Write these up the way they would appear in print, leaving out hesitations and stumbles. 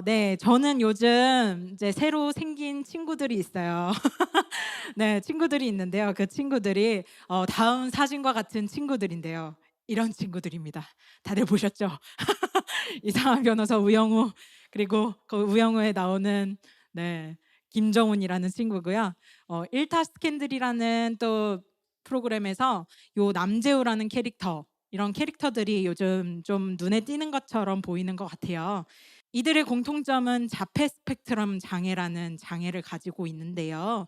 네. 저는 요즘 이제 새로 생긴 친구들이 있어요. 네. 친구들이 있는데요. 그 친구들이 다음 사진과 같은 친구들인데요. 이런 친구들입니다. 다들 보셨죠? 이상한 변호사 우영우, 그리고 그 우영우에 나오는, 네, 김정훈이라는 친구고요. 일타 스캔들이라는 또 프로그램에서 요 남재우라는 캐릭터, 이런 캐릭터들이 요즘 좀 눈에 띄는 것처럼 보이는 것 같아요. 이들의 공통점은 자폐 스펙트럼 장애라는 장애를 가지고 있는데요.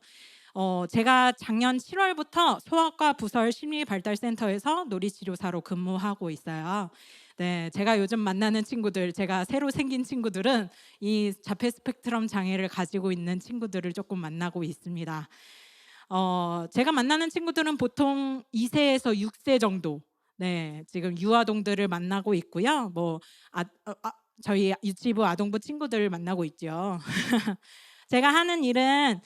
제가 작년 7월부터 소아과 부설 심리발달센터에서 놀이치료사로 근무하고 있어요. 네, 제가 요즘 만나는 친구들, 제가 새로 생긴 친구들은 이 자폐 스펙트럼 장애를 가지고 있는 친구들을 조금 만나고 있습니다. 제가 만나는 친구들은 보통 2세에서 6세 정도, 네, 지금 유아동들을 만나고 있고요. 아, 어, 아, 저희 유치부 아동부 친구들을 만나고 있죠. 제가 하는 일은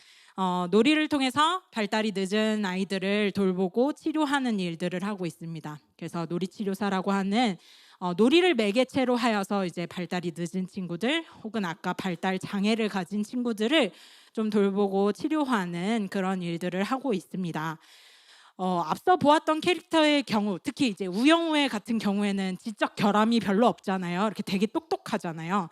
놀이를 통해서 발달이 늦은 아이들을 돌보고 치료하는 일들을 하고 있습니다. 그래서 놀이치료사라고 하는 놀이를 매개체로 하여서 이제 발달이 늦은 친구들, 혹은 아까 발달 장애를 가진 친구들을 좀 돌보고 치료하는 그런 일들을 하고 있습니다. 앞서 보았던 캐릭터의 경우, 특히 이제 우영우의 같은 경우에는 지적 결함이 별로 없잖아요. 이렇게 되게 똑똑하잖아요.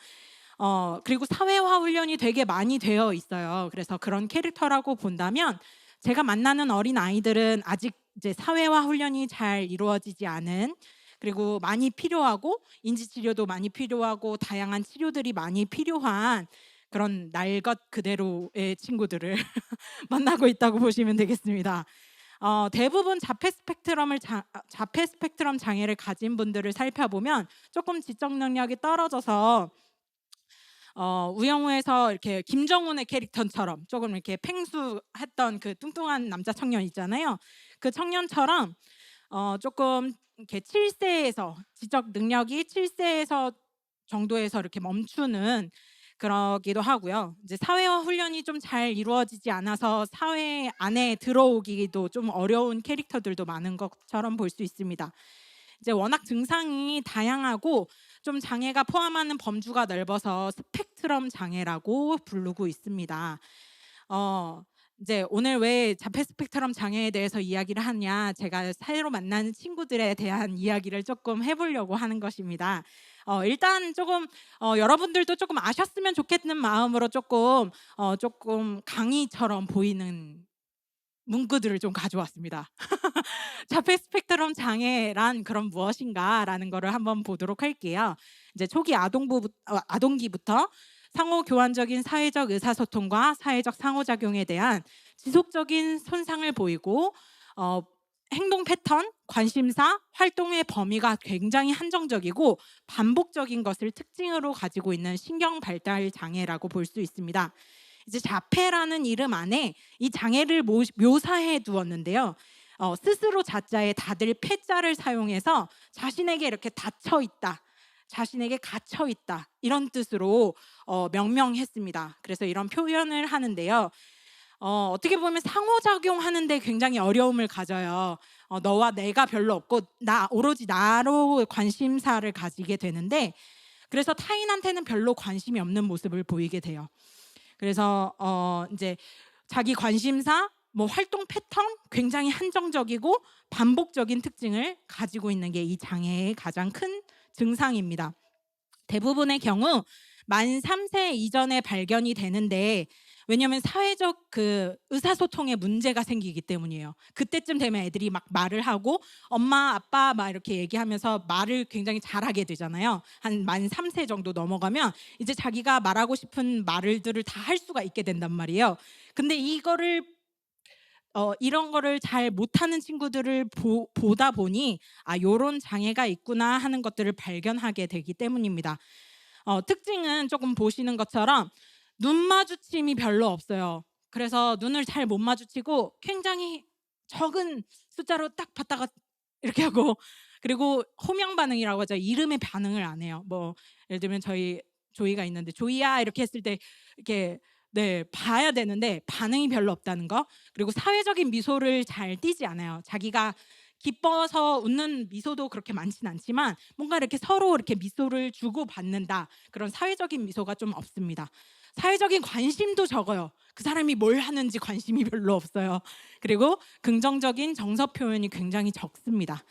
그리고 사회화 훈련이 되게 많이 되어 있어요. 그래서 그런 캐릭터라고 본다면, 제가 만나는 어린 아이들은 아직 이제 사회화 훈련이 잘 이루어지지 않은, 그리고 많이 필요하고 인지 치료도 많이 필요하고 다양한 치료들이 많이 필요한 그런 날 것 그대로의 친구들을 만나고 있다고 보시면 되겠습니다. 대부분 자폐 스펙트럼 장애를 가진 분들을 살펴보면 조금 지적 능력이 떨어져서 우영우에서 이렇게 김정훈의 캐릭터처럼 조금 이렇게 팽수했던 그 뚱뚱한 남자 청년 있잖아요. 그 청년처럼 조금 이렇게 7세에서 지적 능력이 7세에서 정도에서 이렇게 멈추는 그러기도 하고요. 이제 사회화 훈련이 좀 잘 이루어지지 않아서 사회 안에 들어오기도 좀 어려운 캐릭터들도 많은 것처럼 볼 수 있습니다. 이제 워낙 증상이 다양하고 좀 장애가 포함하는 범주가 넓어서 스펙트럼 장애라고 부르고 있습니다. 어 이제 오늘 왜 자폐 스펙트럼 장애에 대해서 이야기를 하냐, 제가 새로 만나는 친구들에 대한 이야기를 조금 해 보려고 하는 것입니다. 일단 조금 여러분들도 조금 아셨으면 좋겠는 마음으로 조금 강의처럼 보이는 문구들을 좀 가져왔습니다. 자폐 스펙트럼 장애란 그럼 무엇인가라는 거를 한번 보도록 할게요. 이제 초기 아동기부터 상호 교환적인 사회적 의사소통과 사회적 상호작용에 대한 지속적인 손상을 보이고, 어, 행동 패턴, 관심사, 활동의 범위가 굉장히 한정적이고 반복적인 것을 특징으로 가지고 있는 신경 발달 장애라고 볼 수 있습니다. 이제 자폐라는 이름 안에 이 장애를 묘사해 두었는데요. 스스로 자자에 다들 패자를 사용해서 자신에게 이렇게 닫혀 있다, 자신에게 갇혀 있다, 이런 뜻으로 명명했습니다. 그래서 이런 표현을 하는데요. 어떻게 보면 상호작용하는데 굉장히 어려움을 가져요. 너와 내가 별로 없고 나 오로지 나로 관심사를 가지게 되는데, 그래서 타인한테는 별로 관심이 없는 모습을 보이게 돼요. 그래서 이제 자기 관심사, 활동 패턴 굉장히 한정적이고 반복적인 특징을 가지고 있는 게 이 장애의 가장 큰 증상입니다. 대부분의 경우 만 3세 이전에 발견이 되는데, 왜냐하면 사회적 그 의사소통에 문제가 생기기 때문이에요. 그때쯤 되면 애들이 막 말을 하고 엄마 아빠 막 이렇게 얘기하면서 말을 굉장히 잘하게 되잖아요. 한 만 3세 정도 넘어가면 이제 자기가 말하고 싶은 말들을 다 할 수가 있게 된단 말이에요. 근데 이런 거를 잘 못하는 친구들을 보다 보니, 요런 장애가 있구나 하는 것들을 발견하게 되기 때문입니다. 특징은 조금 보시는 것처럼 눈 마주침이 별로 없어요. 그래서 눈을 잘 못 마주치고 굉장히 적은 숫자로 딱 봤다가 이렇게 하고, 그리고 호명 반응이라고 하죠. 이름의 반응을 안 해요. 예를 들면 저희 조이가 있는데 조이야 이렇게 했을 때 이렇게, 네, 봐야 되는데 반응이 별로 없다는 거. 그리고 사회적인 미소를 잘 띠지 않아요. 자기가 기뻐서 웃는 미소도 그렇게 많진 않지만 뭔가 이렇게 서로 이렇게 미소를 주고받는다. 그런 사회적인 미소가 좀 없습니다. 사회적인 관심도 적어요. 그 사람이 뭘 하는지 관심이 별로 없어요. 그리고 긍정적인 정서 표현이 굉장히 적습니다.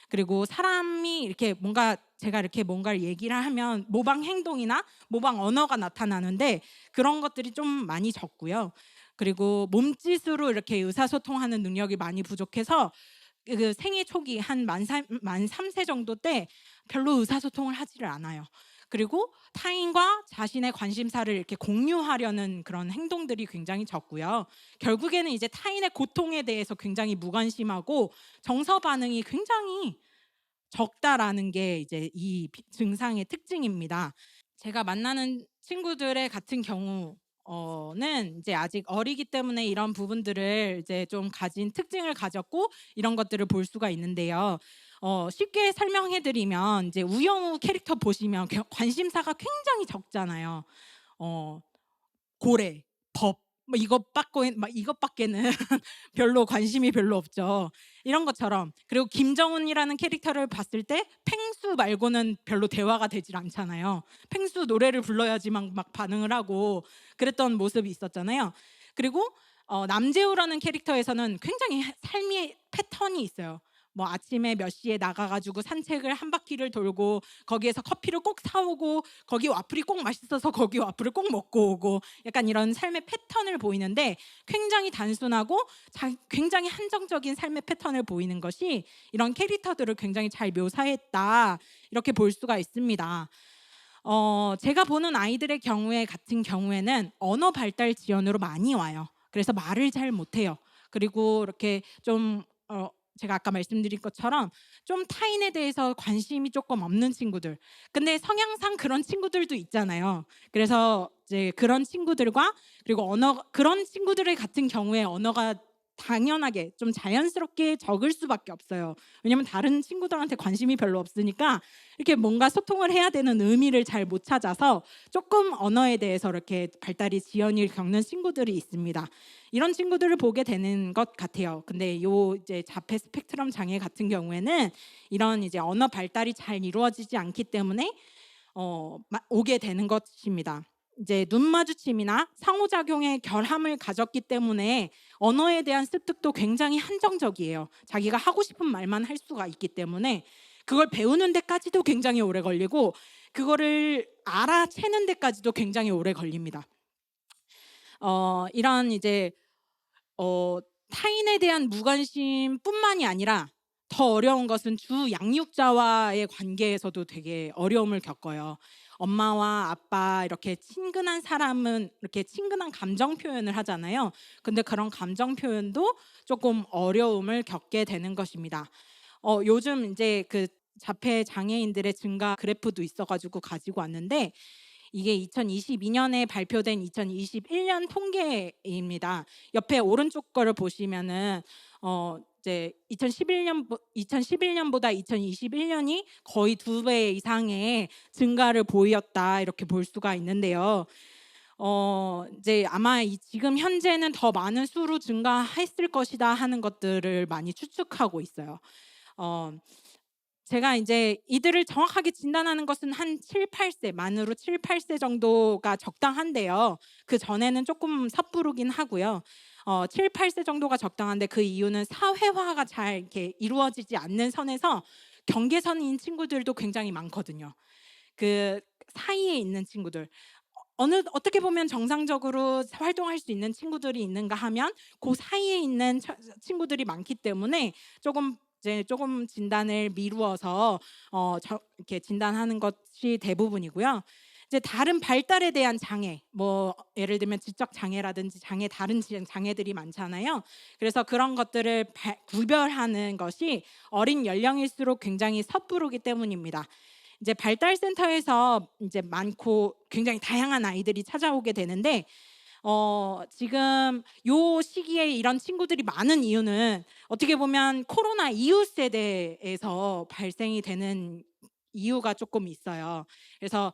그리고 사람이 이렇게 뭔가 제가 이렇게 뭔가를 얘기를 하면 모방 행동이나 모방 언어가 나타나는데 그런 것들이 좀 많이 적고요. 그리고 몸짓으로 이렇게 의사소통하는 능력이 많이 부족해서 그 생애 초기 한 만 3세 정도 때 별로 의사소통을 하지를 않아요. 그리고 타인과 자신의 관심사를 이렇게 공유하려는 그런 행동들이 굉장히 적고요. 결국에는 이제 타인의 고통에 대해서 굉장히 무관심하고 정서 반응이 굉장히 적다라는 게 이제 이 증상의 특징입니다. 제가 만나는 친구들의 같은 경우는 이제 아직 어리기 때문에 이런 부분들을 이제 좀 가진 특징을 가졌고 이런 것들을 볼 수가 있는데요. 쉽게 설명해 드리면 이제 우영우 캐릭터 보시면 관심사가 굉장히 적잖아요. 어 고래, 법 뭐 이것밖에는 별로 관심이 별로 없죠. 이런 것처럼. 그리고 김정은이라는 캐릭터를 봤을 때 펭수 말고는 별로 대화가 되질 않잖아요. 펭수 노래를 불러야지만 막 반응을 하고 그랬던 모습이 있었잖아요. 그리고 남재우라는 캐릭터에서는 굉장히 삶의 패턴이 있어요. 뭐 아침에 몇 시에 나가 가지고 산책을 한 바퀴를 돌고 거기에서 커피를 꼭 사 오고 거기 와플이 꼭 맛있어서 거기 와플을 꼭 먹고 오고 약간 이런 삶의 패턴을 보이는데 굉장히 단순하고 굉장히 한정적인 삶의 패턴을 보이는 것이 이런 캐릭터들을 굉장히 잘 묘사했다. 이렇게 볼 수가 있습니다. 제가 보는 아이들의 경우에 같은 경우에는 언어 발달 지연으로 많이 와요. 그래서 말을 잘 못해요. 그리고 이렇게 좀 제가 아까 말씀드린 것처럼 좀 타인에 대해서 관심이 조금 없는 친구들. 근데 성향상 그런 친구들도 있잖아요. 그래서 이제 그런 친구들과 그리고 그런 친구들의 같은 경우에 언어가 당연하게 좀 자연스럽게 적을 수밖에 없어요. 왜냐면 다른 친구들한테 관심이 별로 없으니까 이렇게 뭔가 소통을 해야 되는 의미를 잘 못 찾아서 조금 언어에 대해서 이렇게 발달이 지연을 겪는 친구들이 있습니다. 이런 친구들을 보게 되는 것 같아요. 근데 요 이제 자폐 스펙트럼 장애 같은 경우에는 이런 이제 언어 발달이 잘 이루어지지 않기 때문에 오게 되는 것입니다. 이제 눈 마주침이나 상호작용의 결함을 가졌기 때문에 언어에 대한 습득도 굉장히 한정적이에요. 자기가 하고 싶은 말만 할 수가 있기 때문에 그걸 배우는 데까지도 굉장히 오래 걸리고 그거를 알아채는 데까지도 굉장히 오래 걸립니다. 이런 이제 타인에 대한 무관심뿐만이 아니라 더 어려운 것은 주 양육자와의 관계에서도 되게 어려움을 겪어요. 엄마와 아빠 이렇게 친근한 사람은 이렇게 친근한 감정 표현을 하잖아요. 근데 그런 감정 표현도 조금 어려움을 겪게 되는 것입니다. 요즘 이제 그 자폐 장애인들의 증가 그래프도 있어 가지고 가지고 왔는데 이게 2022년에 발표된 2021년 통계입니다. 옆에 오른쪽 거를 보시면은 이제 2011년보다 2021년이 거의 2배 이상의 증가를 보였다 이렇게 볼 수가 있는데요. 이제 아마 지금 현재는 더 많은 수로 증가했을 것이다 하는 것들을 많이 추측하고 있어요. 어 제가 이제 이들을 정확하게 진단하는 것은 한 7-8세 만으로 7-8세 정도가 적당한데요. 그전에는 조금 섣부르긴 하고요. 7-8세 정도가 적당한데 그 이유는 사회화가 잘 이렇게 이루어지지 않는 선에서 경계선인 친구들도 굉장히 많거든요. 그 사이에 있는 친구들. 어떻게 보면 정상적으로 활동할 수 있는 친구들이 있는가 하면 그 사이에 있는 친구들이 많기 때문에 조금 진단을 미루어서 이렇게 진단하는 것이 대부분이고요. 이제 다른 발달에 대한 장애, 뭐 예를 들면 지적 장애라든지 다른 장애들이 많잖아요. 그래서 그런 것들을 구별하는 것이 어린 연령일수록 굉장히 섣부르기 때문입니다. 이제 발달센터에서 이제 많고 굉장히 다양한 아이들이 찾아오게 되는데 지금 요 시기에 이런 친구들이 많은 이유는 어떻게 보면 코로나 이후 세대에서 발생이 되는 이유가 조금 있어요. 그래서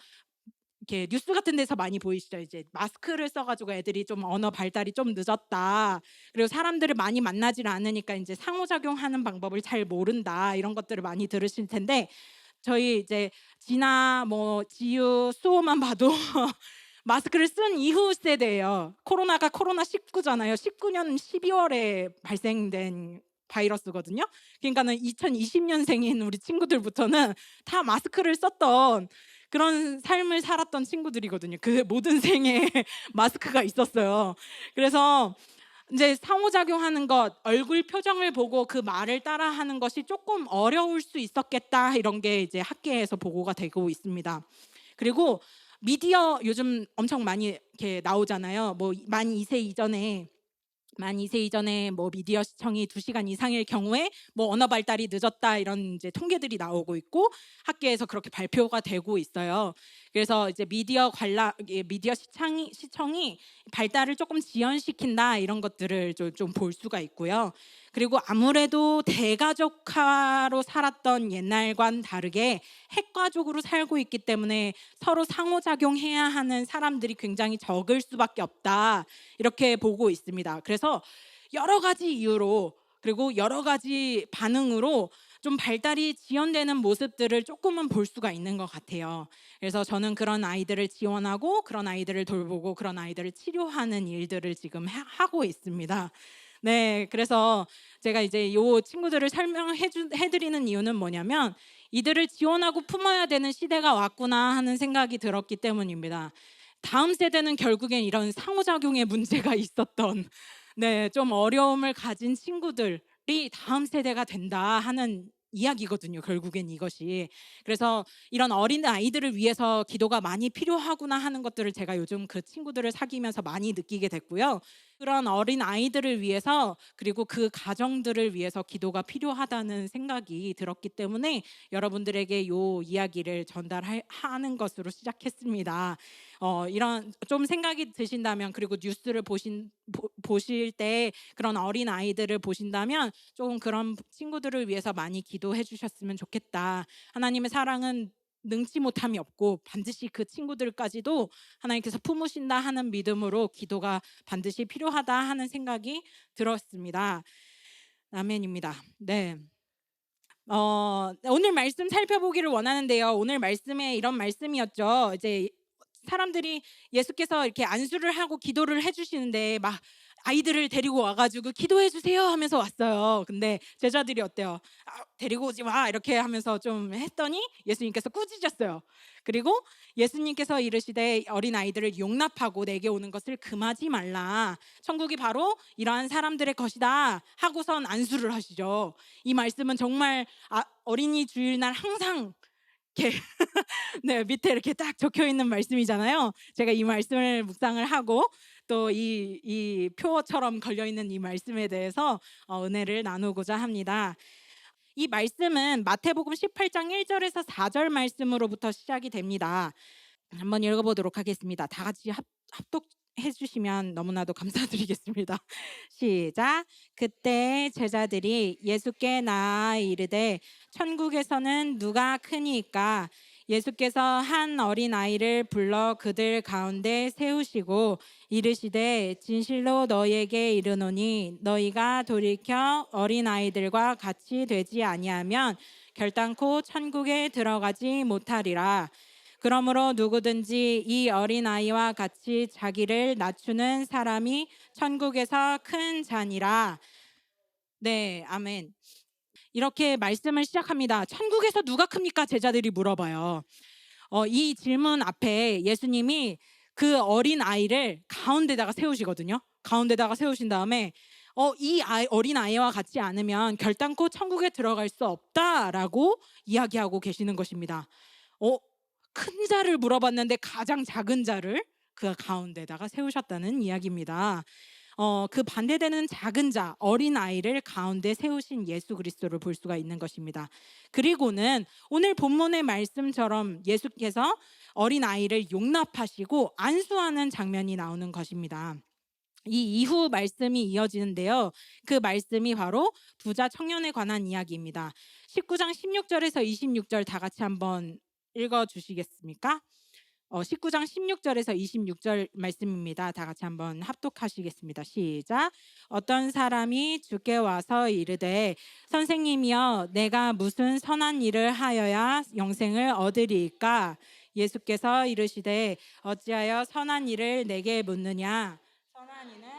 이렇게 뉴스 같은 데서 많이 보이시죠? 이제 마스크를 써 가지고 애들이 좀 언어 발달이 좀 늦었다. 그리고 사람들을 많이 만나질 않으니까 인제 상호작용하는 방법을 잘 모른다. 이런 것들을 많이 들으실 텐데 저희 이제 진아 뭐 지유, 수호만 봐도 마스크를 쓴 이후 세대예요. 코로나가 코로나19 잖아요. 19년 12월에 발생된 바이러스거든요. 그러니까는 2020년생인 우리 친구들부터는 다 마스크를 썼던 그런 삶을 살았던 친구들이거든요. 그 모든 생에 마스크가 있었어요. 그래서 인제 상호작용하는 것, 얼굴 표정을 보고 그 말을 따라하는 것이 쪼끔 어려울 수 있었겠다. 이런 게 이제 학계에서 보고가 되고 있습니다. 그리고 미디어 요즘 엄청 많이 이렇게 나오잖아요. 뭐 만 2세 이전에 뭐 미디어 시청이 2시간 이상일 경우에 뭐 언어 발달이 늦었다 이런 이제 통계들이 나오고 있고 학계에서 그렇게 발표가 되고 있어요. 그래서 이제 미디어 시청이 발달을 조금 지연시킨다 이런 것들을 좀 볼 수가 있고요. 그리고 아무래도 대가족화로 살았던 옛날과는 다르게 핵가족으로 살고 있기 때문에 서로 상호작용해야 하는 사람들이 굉장히 적을 수밖에 없다. 이렇게 보고 있습니다. 그래서 여러 가지 이유로 그리고 여러 가지 반응으로 좀 발달이 지연되는 모습들을 조금은 볼 수가 있는 것 같아요. 그래서 저는 그런 아이들을 지원하고 그런 아이들을 돌보고 그런 아이들을 치료하는 일들을 지금 하고 있습니다. 네, 그래서 제가 이제 요 친구들을 해드리는 이유는 뭐냐면 이들을 지원하고 품어야 되는 시대가 왔구나 하는 생각이 들었기 때문입니다. 다음 세대는 결국엔 이런 상호작용의 문제가 있었던 네, 좀 어려움을 가진 친구들이 다음 세대가 된다 하는 이야기거든요. 결국엔 이것이. 그래서 이런 어린 아이들을 위해서 기도가 많이 필요하구나 하는 것들을 제가 요즘 그 친구들을 사귀면서 많이 느끼게 됐고요. 그런 어린 아이들을 위해서 그리고 그 가정들을 위해서 기도가 필요하다는 생각이 들었기 때문에 여러분들에게 요 이야기를 전달하는 것으로 시작했습니다. 이런 좀 생각이 드신다면 그리고 뉴스를 보실 때 그런 어린 아이들을 보신다면 조금 그런 친구들을 위해서 많이 기도해 주셨으면 좋겠다. 하나님의 사랑은 능치 못함이 없고 반드시 그 친구들까지도 하나님께서 품으신다 하는 믿음으로 기도가 반드시 필요하다 하는 생각이 들었습니다. 아멘입니다. 네. 오늘 말씀 살펴보기를 원하는데요. 오늘 말씀에 이런 말씀이었죠. 이제 사람들이 예수께서 이렇게 안수를 하고 기도를 해주시는데 막 아이들을 데리고 와가지고 기도해 주세요 하면서 왔어요. 근데 제자들이 어때요? 데리고 오지 마 이렇게 하면서 좀 했더니 예수님께서 꾸짖으셨어요. 그리고 예수님께서 이르시되 어린 아이들을 용납하고 내게 오는 것을 금하지 말라. 천국이 바로 이러한 사람들의 것이다 하고선 안수를 하시죠. 이 말씀은 정말 어린이 주일날 항상 이렇게 네, 밑에 이렇게 딱 적혀 있는 말씀이잖아요. 제가 이 말씀을 묵상을 하고 또 이 표어처럼 걸려 있는 이 말씀에 대해서 은혜를 나누고자 합니다. 이 말씀은 마태복음 18장 1절에서 4절 말씀으로부터 시작이 됩니다. 한번 읽어보도록 하겠습니다. 다 같이 합독해 주시면 너무나도 감사드리겠습니다. 시작. 그때 제자들이 예수께 나아 이르되 천국에서는 누가 크니까? 예수께서 한 어린 아이를 불러 그들 가운데 세우시고 이르시되 진실로 너희에게 이르노니 너희가 돌이켜 어린 아이들과 같이 되지 아니하면 결단코 천국에 들어가지 못하리라. 그러므로 누구든지 이 어린아이와 같이 자기를 낮추는 사람이 천국에서 큰 자니라. 네, 아멘. 이렇게 말씀을 시작합니다. 천국에서 누가 큽니까? 제자들이 물어봐요. 이 질문 앞에 예수님이 그 어린 아이를 가운데다가 세우시거든요. 가운데다가 세우신 다음에 어린 아이와 같지 않으면 결단코 천국에 들어갈 수 없다라고 이야기하고 계시는 것입니다. 큰 자를 물어봤는데 가장 작은 자를 그 가운데다가 세우셨다는 이야기입니다. 그 반대되는 작은 자, 어린 아이를 가운데 세우신 예수 그리스도를 볼 수가 있는 것입니다. 그리고는 오늘 본문의 말씀처럼 예수께서 어린 아이를 용납하시고 안수하는 장면이 나오는 것입니다. 이 이후 말씀이 이어지는데요. 그 말씀이 바로 부자 청년에 관한 이야기입니다. 19장 16절에서 26절 다 같이 한번 읽어 주시겠습니까? 19장 16절에서 26절 말씀입니다. 다 같이 한번 합독하시겠습니다. 시작. 어떤 사람이 주께 와서 이르되 선생님이여 내가 무슨 선한 일을 하여야 영생을 얻으리이까? 예수께서 이르시되 어찌하여 선한 일을 내게 묻느냐? 선한 이는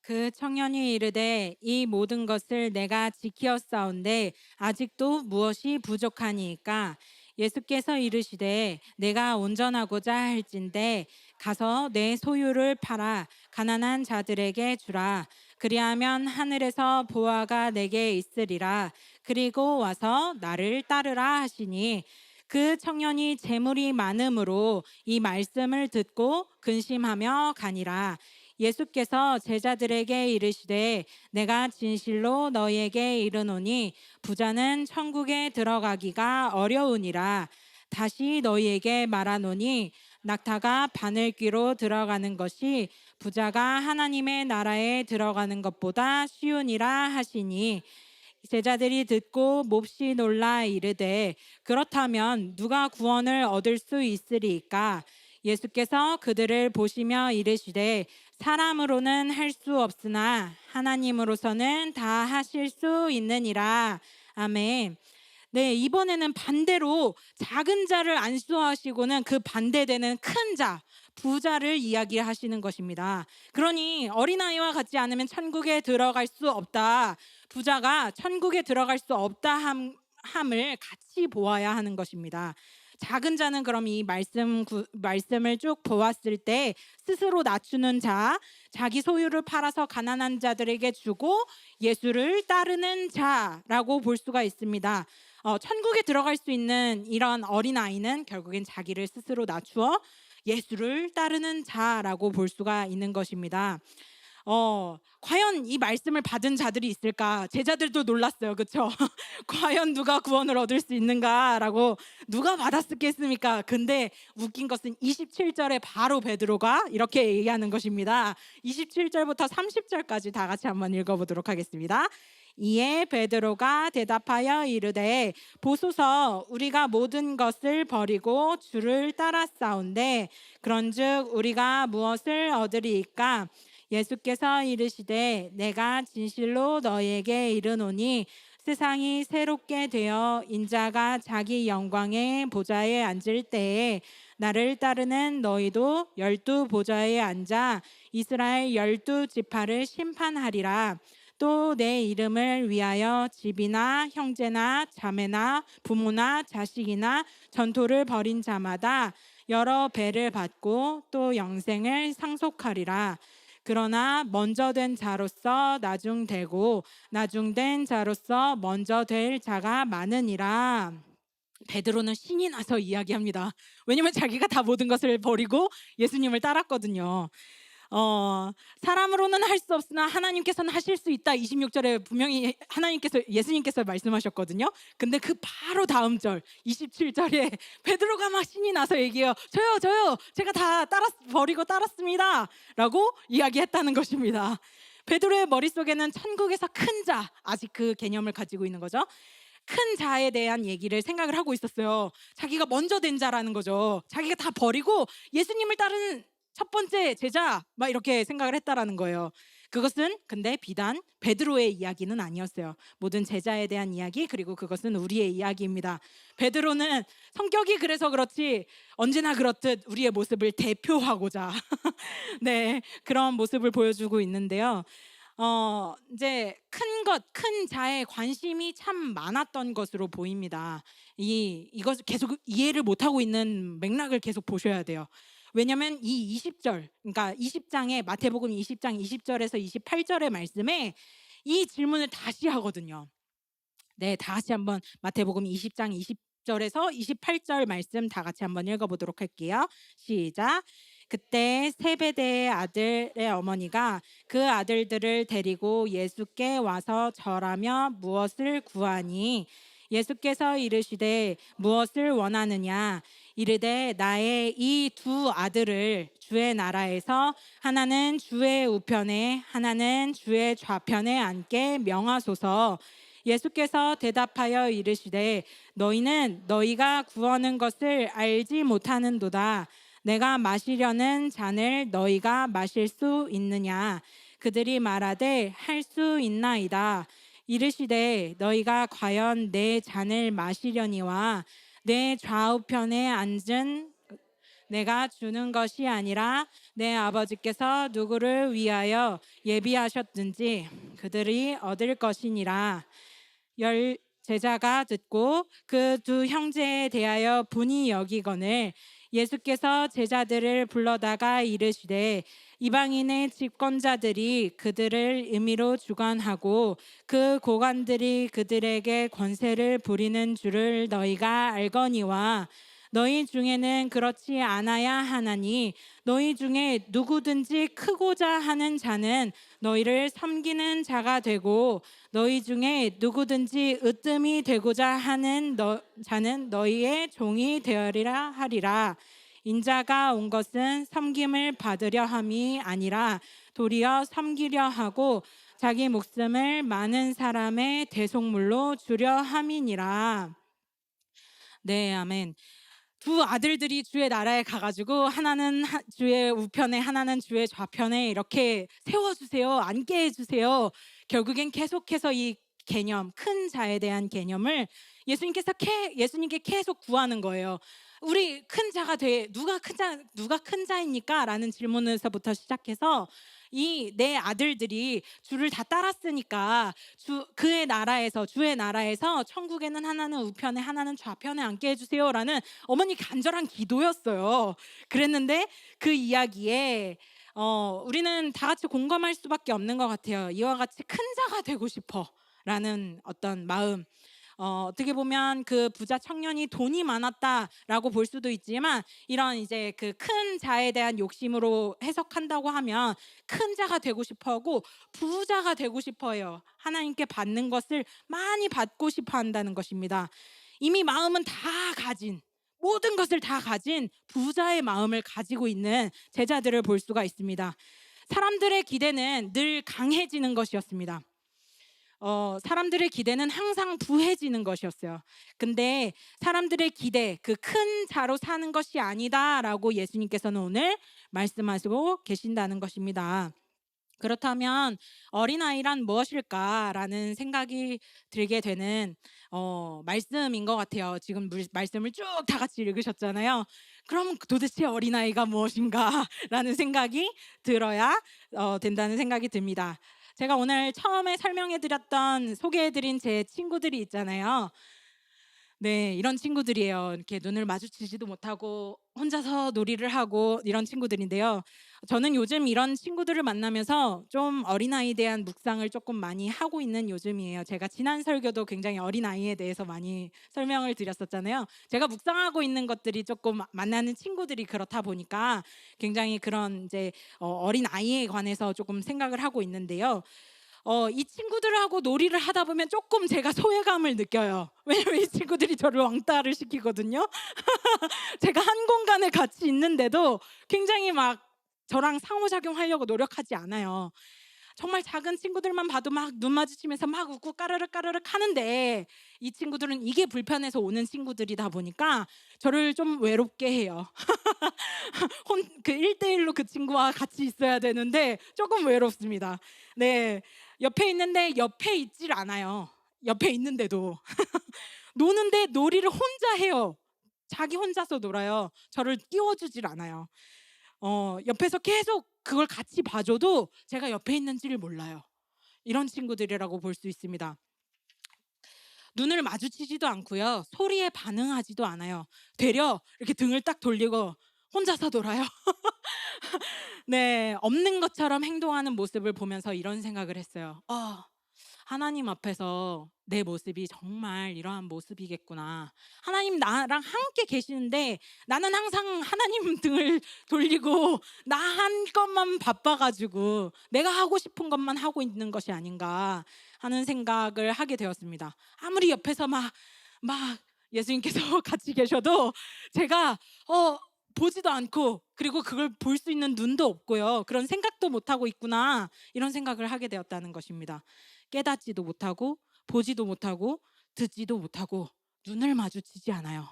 그 청년이 이르되 이 모든 것을 내가 지키었사온데 아직도 무엇이 부족하니이까? 예수께서 이르시되 내가 온전하고자 할진대 가서 내 소유를 팔아 가난한 자들에게 주라. 그리하면 하늘에서 보화가 내게 있으리라. 그리고 와서 나를 따르라 하시니 그 청년이 재물이 많음으로 이 말씀을 듣고 근심하며 가니라. 예수께서 제자들에게 이르시되 내가 진실로 너희에게 이르노니 부자는 천국에 들어가기가 어려우니라. 다시 너희에게 말하노니 낙타가 바늘귀로 들어가는 것이 부자가 하나님의 나라에 들어가는 것보다 쉬우니라 하시니 제자들이 듣고 몹시 놀라 이르되 그렇다면 누가 구원을 얻을 수 있으리까? 예수께서 그들을 보시며 이르시되 사람으로는 할 수 없으나 하나님으로서는 다 하실 수 있느니라. 아멘. 네, 이번에는 반대로 작은 자를 안수하시고는 그 반대되는 큰 자, 부자를 이야기하시는 것입니다. 그러니 어린아이와 같지 않으면 천국에 들어갈 수 없다. 부자가 천국에 들어갈 수 없다 함을 같이 보아야 하는 것입니다. 작은 자는 그럼 이 말씀을 쭉 보았을 때 스스로 낮추는 자, 자기 소유를 팔아서 가난한 자들에게 주고 예수를 따르는 자라고 볼 수가 있습니다. 천국에 들어갈 수 있는 이런 어린아이는 결국엔 자기를 스스로 낮추어 예수를 따르는 자라고 볼 수가 있는 것입니다. 과연 이 말씀을 받은 자들이 있을까? 제자들도 놀랐어요. 그렇죠? 과연 누가 구원을 얻을 수 있는가라고 누가 받았겠습니까? 근데 웃긴 것은 27절에 바로 베드로가 이렇게 얘기하는 것입니다. 27절부터 30절까지 다 같이 한번 읽어보도록 하겠습니다. 이에 베드로가 대답하여 이르되 보소서 우리가 모든 것을 버리고 주를 따랐사온데 그런즉 우리가 무엇을 얻으리이까? 예수께서 이르시되 내가 진실로 너희에게 이르노니 세상이 새롭게 되어 인자가 자기 영광의 보좌에 앉을 때에 나를 따르는 너희도 12 보좌에 앉아 이스라엘 12 지파를 심판하리라. 또 내 이름을 위하여 집이나 형제나 자매나 부모나 자식이나 전토를 벌인 자마다 여러 배를 받고 또 영생을 상속하리라. 그러나 먼저 된 자로서 나중 되고 나중 된 자로서 먼저 될 자가 많으니라. 베드로는 신이 나서 이야기합니다. 왜냐하면 자기가 다 모든 것을 버리고 예수님을 따랐거든요. 사람으로는 할 수 없으나 하나님께서는 하실 수 있다. 26절에 분명히 예수님께서 말씀하셨거든요. 근데 그 바로 다음 절 27절에 베드로가 막 신이 나서 얘기해요. 저요 제가 다 버리고 따랐습니다 라고 이야기했다는 것입니다. 베드로의 머릿속에는 천국에서 큰 자, 아직 그 개념을 가지고 있는 거죠. 큰 자에 대한 얘기를 생각을 하고 있었어요. 자기가 먼저 된 자라는 거죠. 자기가 다 버리고 예수님을 따르는 첫 번째 제자 막 이렇게 생각을 했다라는 거예요. 그것은 근데 비단 베드로의 이야기는 아니었어요. 모든 제자에 대한 이야기, 그리고 그것은 우리의 이야기입니다. 베드로는 성격이 그래서 그렇지 언제나 그렇듯 우리의 모습을 대표하고자 네, 그런 모습을 보여주고 있는데요. 이제 큰 자에 관심이 참 많았던 것으로 보입니다. 이것을 계속 이해를 못하고 있는 맥락을 계속 보셔야 돼요. 왜냐하면 이 20절, 그러니까 20장에 마태복음 20장 20절에서 28절의 말씀에 이 질문을 다시 하거든요. 네, 다 같이 한번 마태복음 20장 20절에서 28절 말씀 다 같이 한번 읽어보도록 할게요. 시작. 그때 세베대의 아들의 어머니가 그 아들들을 데리고 예수께 와서 절하며 무엇을 구하니 예수께서 이르시되 무엇을 원하느냐 이르되 나의 이 두 아들을 주의 나라에서 하나는 주의 우편에 하나는 주의 좌편에 앉게 명하소서. 예수께서 대답하여 이르시되 너희는 너희가 구하는 것을 알지 못하는도다. 내가 마시려는 잔을 너희가 마실 수 있느냐? 그들이 말하되 할 수 있나이다. 이르시되 너희가 과연 내 잔을 마시려니와 내 좌우편에 앉은 내가 주는 것이 아니라 내 아버지께서 누구를 위하여 예비하셨든지 그들이 얻을 것이니라. 열 제자가 듣고 그 두 형제에 대하여 분이 여기거늘 예수께서 제자들을 불러다가 이르시되 이방인의 집권자들이 그들을 임의로 주관하고 그 고관들이 그들에게 권세를 부리는 줄을 너희가 알거니와 너희 중에는 그렇지 않아야 하나니 너희 중에 누구든지 크고자 하는 자는 너희를 섬기는 자가 되고 너희 중에 누구든지 으뜸이 되고자 하는 자는 너희의 종이 되리라 하리라. 인자가 온 것은 섬김을 받으려 함이 아니라 도리어 섬기려 하고 자기 목숨을 많은 사람의 대속물로 주려 함이니라. 네, 아멘. 두 아들들이 주의 나라에 가가지고 하나는 주의 우편에 하나는 주의 좌편에 이렇게 세워주세요, 앉게 해주세요. 결국엔 계속해서 이 개념, 큰 자에 대한 개념을 예수님께 계속 구하는 거예요. 우리 큰 자가 누가 큰 자입니까? 라는 질문에서부터 시작해서 이 내 아들들이 주를 다 따랐으니까 그의 나라에서 주의 나라에서 천국에는 하나는 우편에 하나는 좌편에 앉게 해주세요라는 어머니 간절한 기도였어요. 그랬는데 그 이야기에 우리는 다 같이 공감할 수밖에 없는 것 같아요. 이와 같이 큰 자가 되고 싶어라는 어떤 마음. 어떻게 보면 그 부자 청년이 돈이 많았다라고 볼 수도 있지만 이런 이제 그 큰 자에 대한 욕심으로 해석한다고 하면 큰 자가 되고 싶어하고 부자가 되고 싶어해요. 하나님께 받는 것을 많이 받고 싶어 한다는 것입니다. 이미 마음은 다 가진 모든 것을 다 가진 부자의 마음을 가지고 있는 제자들을 볼 수가 있습니다. 사람들의 기대는 늘 강해지는 것이었습니다. 사람들의 기대는 항상 부해지는 것이었어요. 근데 사람들의 기대, 그 큰 자로 사는 것이 아니다라고 예수님께서는 오늘 말씀하시고 계신다는 것입니다. 그렇다면 어린아이란 무엇일까라는 생각이 들게 되는 말씀인 것 같아요. 지금 말씀을 쭉 다 같이 읽으셨잖아요. 그럼 도대체 어린아이가 무엇인가라는 생각이 들어야 된다는 생각이 듭니다. 제가 오늘 처음에 설명해드렸던 소개해드린 제 친구들이 있잖아요. 네, 이런 친구들이에요. 이렇게 눈을 마주치지도 못하고 혼자서 놀이를 하고 이런 친구들인데요. 저는 요즘 이런 친구들을 만나면서 좀 어린아이에 대한 묵상을 조금 많이 하고 있는 요즘이에요. 제가 지난 설교도 굉장히 어린아이에 대해서 많이 설명을 드렸었잖아요. 제가 묵상하고 있는 것들이 조금 만나는 친구들이 그렇다 보니까 굉장히 그런 이제 어린아이에 관해서 조금 생각을 하고 있는데요. 이 친구들하고 놀이를 하다 보면 조금 제가 소외감을 느껴요. 왜냐면 이 친구들이 저를 왕따를 시키거든요. 제가 한 공간에 같이 있는데도 굉장히 막 저랑 상호작용하려고 노력하지 않아요. 정말 작은 친구들만 봐도 막 눈 마주치면서 막 웃고 까르륵 까르륵 하는데 이 친구들은 이게 불편해서 오는 친구들이다 보니까 저를 좀 외롭게 해요. 그 1대1로 그 친구와 같이 있어야 되는데 조금 외롭습니다. 네, 옆에 있는데 옆에 있질 않아요. 옆에 있는데도 노는데 놀이를 혼자 해요. 자기 혼자서 놀아요. 저를 끼워주질 않아요. 옆에서 계속 그걸 같이 봐줘도 제가 옆에 있는지를 몰라요. 이런 친구들이라고 볼 수 있습니다. 눈을 마주치지도 않고요. 소리에 반응하지도 않아요. 되려 이렇게 등을 딱 돌리고 혼자서 놀아요. 네, 없는 것처럼 행동하는 모습을 보면서 이런 생각을 했어요. 하나님 앞에서 내 모습이 정말 이러한 모습이겠구나. 하나님 나랑 함께 계시는데 나는 항상 하나님 등을 돌리고 나 한 것만 바빠가지고 내가 하고 싶은 것만 하고 있는 것이 아닌가 하는 생각을 하게 되었습니다. 아무리 옆에서 막 예수님께서 같이 계셔도 제가 보지도 않고, 그리고 그걸 볼 수 있는 눈도 없고요. 그런 생각도 못하고 있구나. 이런 생각을 하게 되었다는 것입니다. 깨닫지도 못하고, 보지도 못하고, 듣지도 못하고, 눈을 마주치지 않아요.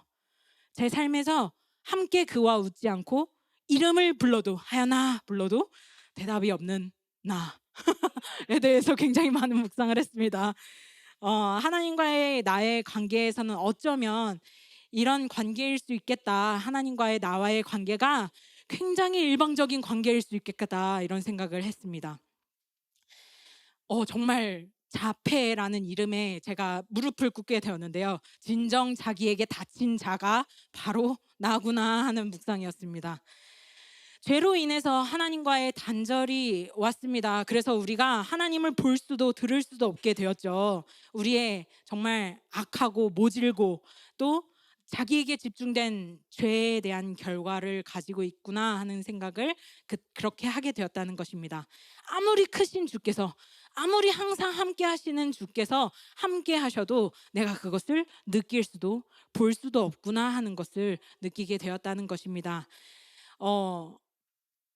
제 삶에서 함께 그와 웃지 않고, 이름을 불러도, 하연아 불러도 대답이 없는 나에 대해서 굉장히 많은 묵상을 했습니다. 하나님과의 나의 관계에서는 어쩌면 이런 관계일 수 있겠다. 하나님과의 나와의 관계가 굉장히 일방적인 관계일 수 있겠다. 이런 생각을 했습니다. 정말 자폐라는 이름에 제가 무릎을 꿇게 되었는데요. 진정 자기에게 다친 자가 바로 나구나 하는 묵상이었습니다. 죄로 인해서 하나님과의 단절이 왔습니다. 그래서 우리가 하나님을 볼 수도 들을 수도 없게 되었죠. 우리의 정말 악하고 모질고 또 자기에게 집중된 죄에 대한 결과를 가지고 있구나 하는 생각을 그렇게 하게 되었다는 것입니다. 아무리 크신 주께서, 아무리 항상 함께 하시는 주께서 함께 하셔도 내가 그것을 느낄 수도 볼 수도 없구나 하는 것을 느끼게 되었다는 것입니다.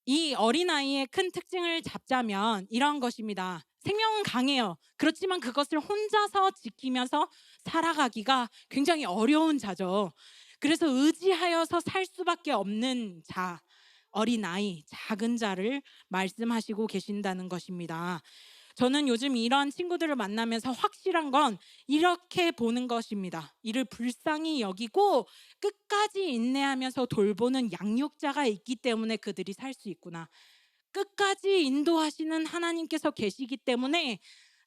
이 어린아이의 큰 특징을 잡자면 이런 것입니다. 생명은 강해요. 그렇지만 그것을 혼자서 지키면서 살아가기가 굉장히 어려운 자죠. 그래서 의지하여서 살 수밖에 없는 자, 어린아이, 작은 자를 말씀하시고 계신다는 것입니다. 저는 요즘 이런 친구들을 만나면서 확실한 건 이렇게 보는 것입니다. 이를 불쌍히 여기고 끝까지 인내하면서 돌보는 양육자가 있기 때문에 그들이 살 수 있구나. 끝까지 인도하시는 하나님께서 계시기 때문에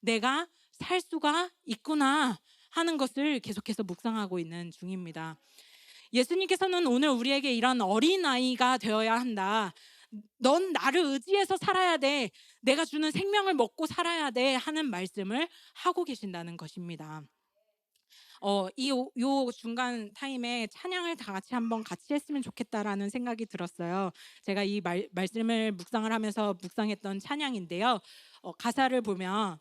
내가 살 수가 있구나 하는 것을 계속해서 묵상하고 있는 중입니다. 예수님께서는 오늘 우리에게 이런 어린아이가 되어야 한다. 넌 나를 의지해서 살아야 돼. 내가 주는 생명을 먹고 살아야 돼 하는 말씀을 하고 계신다는 것입니다. 요 중간 타임에 찬양을 다 같이 했으면 좋겠다라는 생각이 들었어요. 제가 이 말씀을 묵상을 하면서 묵상했던 찬양인데요. 가사를 보면